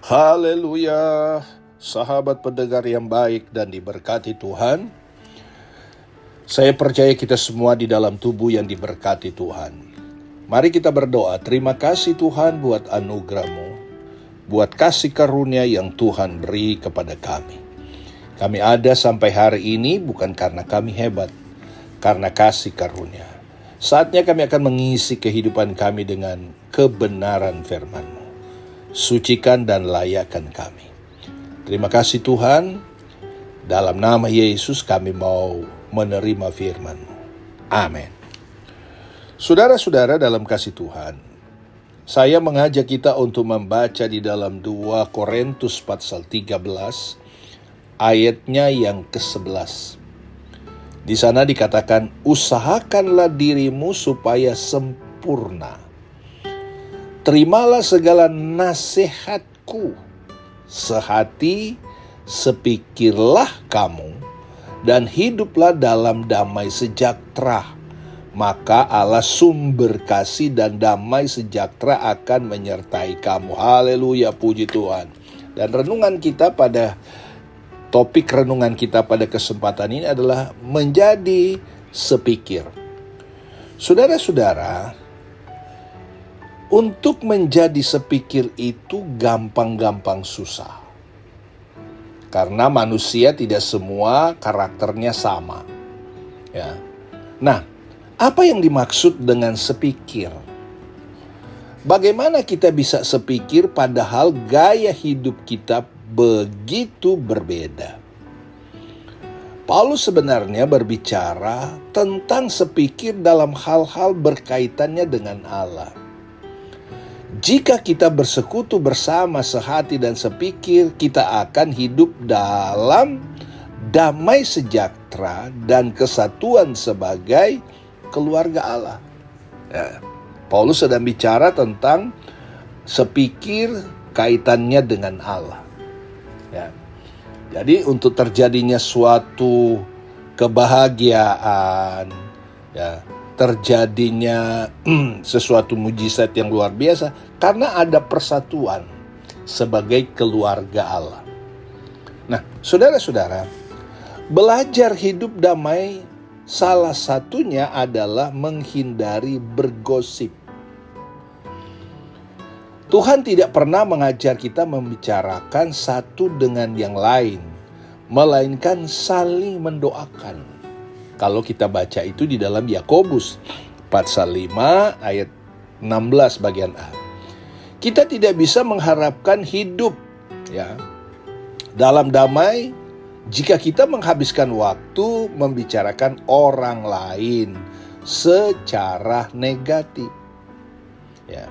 Haleluya, sahabat pendengar yang baik dan diberkati Tuhan. Saya percaya kita semua di dalam tubuh yang diberkati Tuhan. Mari kita berdoa, terima kasih Tuhan buat anugerah-Mu, buat kasih karunia yang Tuhan beri kepada kami. Kami ada sampai hari ini bukan karena kami hebat, karena kasih karunia. Saatnya kami akan mengisi kehidupan kami dengan kebenaran firman-Mu. Sucikan dan layakkan kami. Terima kasih Tuhan. Dalam nama Yesus kami mau menerima firman-Mu. Amin. Saudara-saudara dalam kasih Tuhan, saya mengajak kita untuk membaca di dalam 2 Korintus pasal 13, ayatnya yang ke-11. Di sana dikatakan, usahakanlah dirimu supaya sempurna. Terimalah segala nasihatku, sehati, sepikirlah kamu, dan hiduplah dalam damai sejahtera. Maka Allah sumber kasih dan damai sejahtera akan menyertai kamu. Haleluya, puji Tuhan. Dan topik renungan kita pada kesempatan ini adalah menjadi sepikir. Saudara-saudara, untuk menjadi sepikir itu gampang-gampang susah. Karena manusia tidak semua karakternya sama. Ya. Nah, apa yang dimaksud dengan sepikir? Bagaimana kita bisa sepikir padahal gaya hidup kita begitu berbeda? Paulus sebenarnya berbicara tentang sepikir dalam hal-hal berkaitannya dengan Allah. Jika kita bersekutu bersama sehati dan sepikir, kita akan hidup dalam damai sejahtera dan kesatuan sebagai keluarga Allah. Ya, Paulus sedang bicara tentang sepikir kaitannya dengan Allah. Ya. Jadi untuk terjadinya suatu kebahagiaan, ya, terjadinya sesuatu mujizat yang luar biasa karena ada persatuan sebagai keluarga Allah. Nah, saudara-saudara, belajar hidup damai salah satunya adalah menghindari bergosip. Tuhan tidak pernah mengajar kita membicarakan satu dengan yang lain, melainkan saling mendoakan. Kalau kita baca itu di dalam Yakobus pasal 5 ayat 16 bagian A. Kita tidak bisa mengharapkan hidup ya dalam damai jika kita menghabiskan waktu membicarakan orang lain secara negatif. Ya.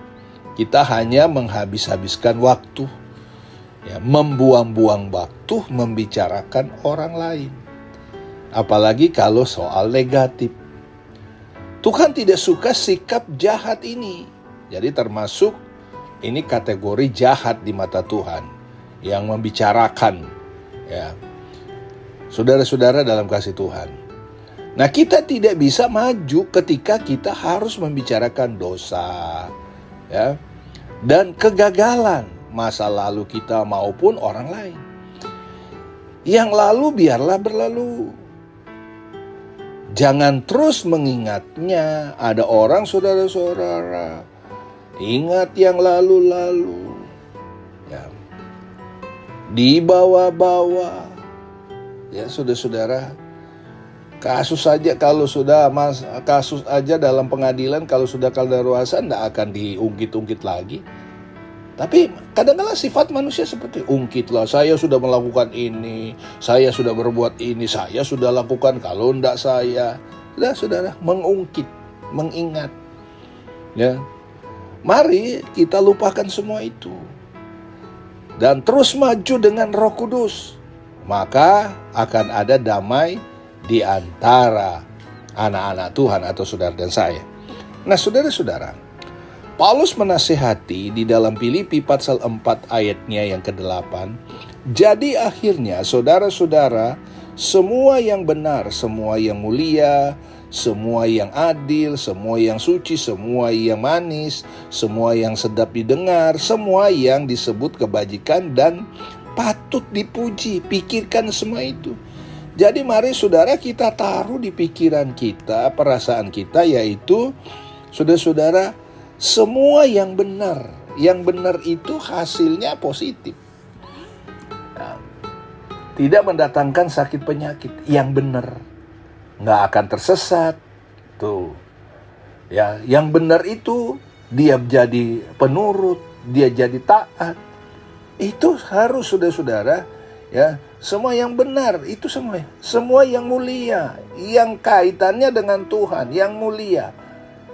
Kita hanya menghabiskan waktu, ya, membuang-buang waktu membicarakan orang lain. Apalagi kalau soal negatif. Tuhan tidak suka sikap jahat ini. Jadi termasuk ini kategori jahat di mata Tuhan yang membicarakan, ya, saudara-saudara dalam kasih Tuhan. Nah, kita tidak bisa maju ketika kita harus membicarakan dosa, ya, dan kegagalan masa lalu kita maupun orang lain. Yang lalu biarlah berlalu. Jangan terus mengingatnya. Ada orang, saudara-saudara, ingat yang lalu-lalu, ya, dibawa-bawa. Ya, saudara-saudara, kasus aja dalam pengadilan kalau sudah kadaluarsa tidak akan diungkit-ungkit lagi. Tapi kadang-kadang sifat manusia seperti ungkitlah, saya sudah melakukan ini, saya sudah berbuat ini, saya sudah lakukan, kalau enggak saya. Sudah, saudara, mengungkit, mengingat. Ya. Mari kita lupakan semua itu. Dan terus maju dengan Roh Kudus. Maka akan ada damai di antara anak-anak Tuhan atau saudara dan saya. Nah, saudara-saudara, Paulus menasihati di dalam Filipi pasal 4 ayatnya yang ke-8. Jadi akhirnya saudara-saudara, semua yang benar, semua yang mulia, semua yang adil, semua yang suci, semua yang manis, semua yang sedap didengar, semua yang disebut kebajikan dan patut dipuji. Pikirkan semua itu. Jadi mari saudara kita taruh di pikiran kita, perasaan kita, yaitu saudara-saudara, semua yang benar. Yang benar itu hasilnya positif. Nah, tidak mendatangkan sakit penyakit. Yang benar nggak akan tersesat. Tuh. Ya, yang benar itu dia jadi penurut, dia jadi taat. Itu harus saudara-saudara, ya, semua yang benar itu semua yang mulia, yang kaitannya dengan Tuhan, yang mulia.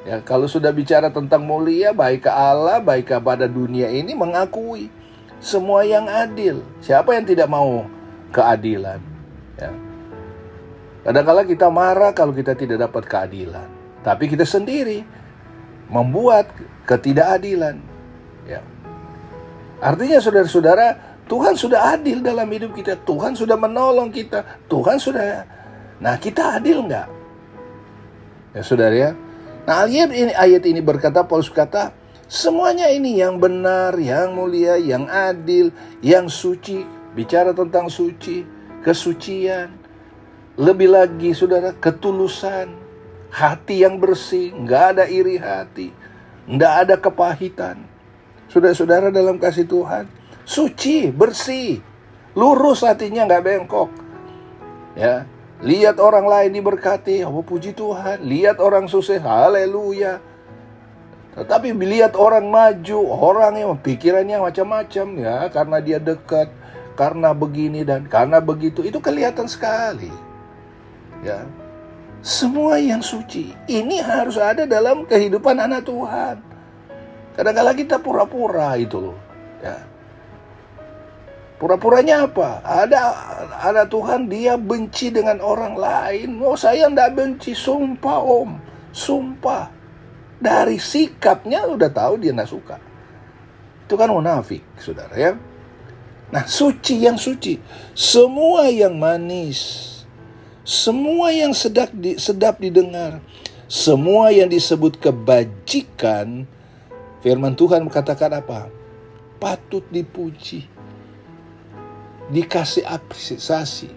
Ya, kalau sudah bicara tentang mulia, baik ke Allah, baik kepada dunia ini mengakui semua yang adil. Siapa yang tidak mau keadilan? Ya. Kadang-kala kita marah kalau kita tidak dapat keadilan, tapi kita sendiri membuat ketidakadilan. Ya. Artinya saudara-saudara, Tuhan sudah adil dalam hidup kita. Tuhan sudah menolong kita. Tuhan sudah. Nah, kita adil enggak? Ya saudara ya. Nah, ayat ini berkata, Paulus kata, semuanya ini yang benar, yang mulia, yang adil, yang suci. Bicara tentang suci, kesucian. Lebih lagi saudara, ketulusan, hati yang bersih, nggak ada iri hati, nggak ada kepahitan. Saudara-saudara dalam kasih Tuhan, suci, bersih, lurus hatinya, nggak bengkok. Ya, lihat orang lain diberkati, oh puji Tuhan. Lihat orang sukses, haleluya. Tetapi lihat orang maju, orang yang pikirannya macam-macam, ya, karena dia dekat, karena begini dan karena begitu, itu kelihatan sekali. Ya, semua yang suci ini harus ada dalam kehidupan anak Tuhan. Kadang-kadang kita pura-pura itu loh. Ya. Pura-puranya apa? Ada Tuhan, dia benci dengan orang lain. Oh, saya enggak benci. Sumpah om, sumpah. Dari sikapnya udah tahu dia enggak suka. Itu kan munafik, saudara ya. Nah, suci yang suci, semua yang manis, semua yang sedap didengar, semua yang disebut kebajikan, firman Tuhan mengatakan apa? Patut dipuji, dikasih apresiasi,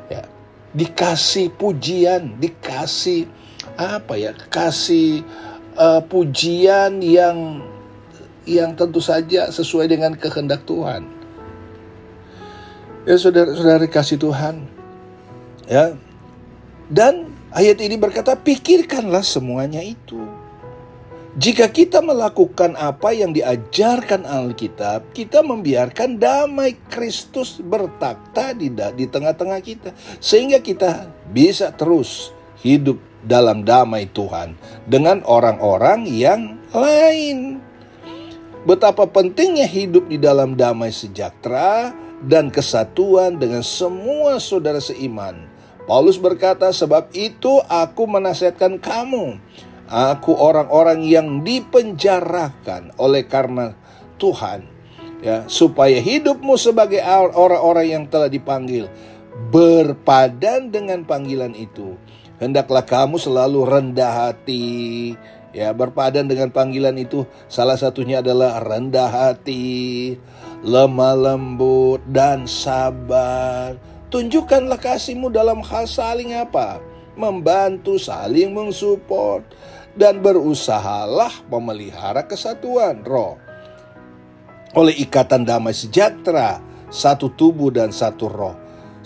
ya, dikasih pujian, dikasih apa ya? Kasih pujian yang tentu saja sesuai dengan kehendak Tuhan. Ya saudara-saudara kasih Tuhan. Ya. Dan ayat ini berkata, pikirkanlah semuanya itu. Jika kita melakukan apa yang diajarkan Alkitab, kita membiarkan damai Kristus bertakhta di tengah-tengah kita, sehingga kita bisa terus hidup dalam damai Tuhan dengan orang-orang yang lain. Betapa pentingnya hidup di dalam damai sejahtera dan kesatuan dengan semua saudara seiman. Paulus berkata, sebab itu aku menasihatkan kamu, aku orang-orang yang dipenjarakan oleh karena Tuhan, ya, supaya hidupmu sebagai orang-orang yang telah dipanggil berpadan dengan panggilan itu. Hendaklah kamu selalu rendah hati. Ya, berpadan dengan panggilan itu salah satunya adalah rendah hati, lemah lembut, dan sabar. Tunjukkanlah kasihmu dalam hal saling apa? Membantu, saling mensupport, dan berusahalah memelihara kesatuan roh oleh ikatan damai sejahtera, satu tubuh dan satu roh.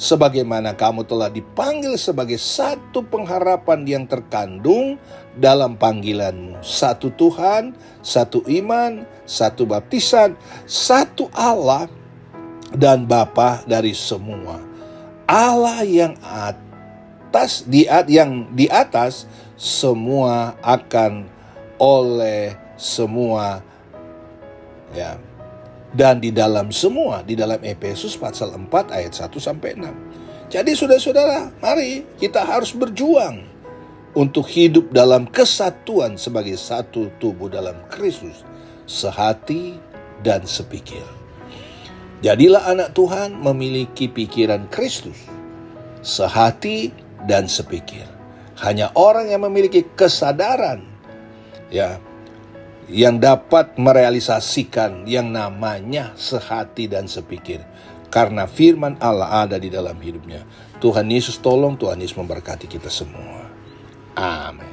Sebagaimana kamu telah dipanggil sebagai satu pengharapan yang terkandung dalam panggilanmu. Satu Tuhan, satu iman, satu baptisan, satu Allah dan Bapa dari semua. Allah yang di atas semua, akan, oleh semua, ya, dan di dalam semua, di dalam Efesus pasal 4 ayat 1 sampai 6. Jadi saudara-saudara, mari kita harus berjuang untuk hidup dalam kesatuan sebagai satu tubuh dalam Kristus, sehati dan sepikir. Jadilah anak Tuhan memiliki pikiran Kristus, sehati dan sepikir. Hanya orang yang memiliki kesadaran ya yang dapat merealisasikan yang namanya sehati dan sepikir. Karena firman Allah ada di dalam hidupnya. Tuhan Yesus tolong, Tuhan Yesus memberkati kita semua. Amin.